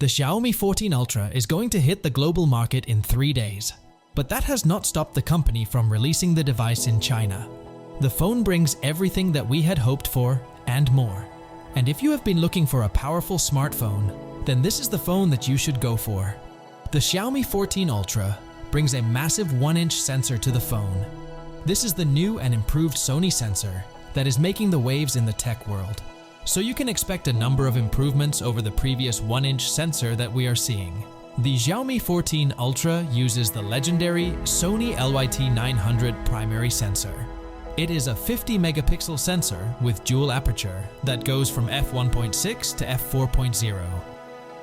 The Xiaomi 14 Ultra is going to hit the global market in 3 days. But that has not stopped the company from releasing the device in China. The phone brings everything that we had hoped for and more. And if you have been looking for a powerful smartphone, then this is the phone that you should go for. The Xiaomi 14 Ultra brings a massive 1-inch sensor to the phone. This is the new and improved Sony sensor that is making the waves in the tech world. So you can expect a number of improvements over the previous 1-inch sensor that we are seeing. The Xiaomi 14 Ultra uses the legendary Sony LYT900 primary sensor. It is a 50 megapixel sensor with dual aperture that goes from f1.6 to f4.0.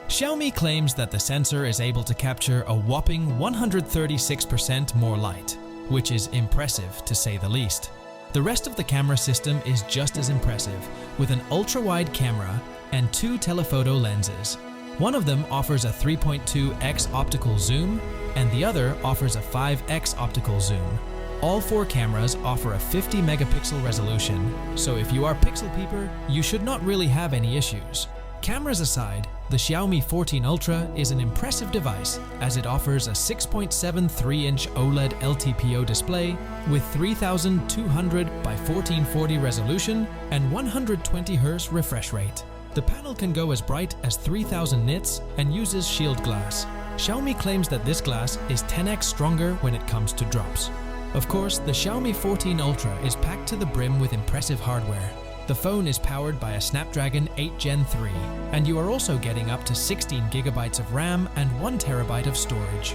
Xiaomi claims that the sensor is able to capture a whopping 136% more light, which is impressive to say the least. The rest of the camera system is just as impressive, with an ultra-wide camera and 2 telephoto lenses. One of them offers a 3.2x optical zoom, and the other offers a 5x optical zoom. All 4 cameras offer a 50 megapixel resolution, so if you are pixel peeper, you should not really have any issues. Cameras aside, the Xiaomi 14 Ultra is an impressive device as it offers a 6.73-inch OLED LTPO display with 3200 by 1440 resolution and 120 Hz refresh rate. The panel can go as bright as 3000 nits and uses shield glass. Xiaomi claims that this glass is 10x stronger when it comes to drops. Of course, the Xiaomi 14 Ultra is packed to the brim with impressive hardware. The phone is powered by a Snapdragon 8 Gen 3, and you are also getting up to 16 GB of RAM and 1 TB of storage.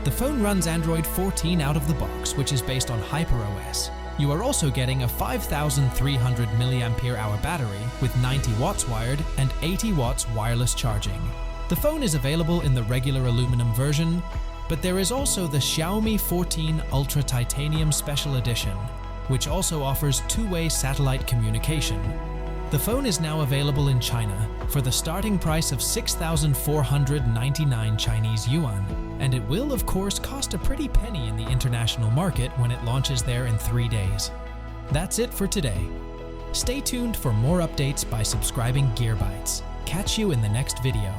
The phone runs Android 14 out of the box, which is based on HyperOS. You are also getting a 5300 mAh battery with 90 watts wired and 80 watts wireless charging. The phone is available in the regular aluminum version, but there is also the Xiaomi 14 Ultra Titanium Special Edition, which also offers 2-way satellite communication. The phone is now available in China for the starting price of 6,499 Chinese yuan, and it will of course cost a pretty penny in the international market when it launches there in 3 days. That's it for today. Stay tuned for more updates by subscribing Bytes. Catch you in the next video.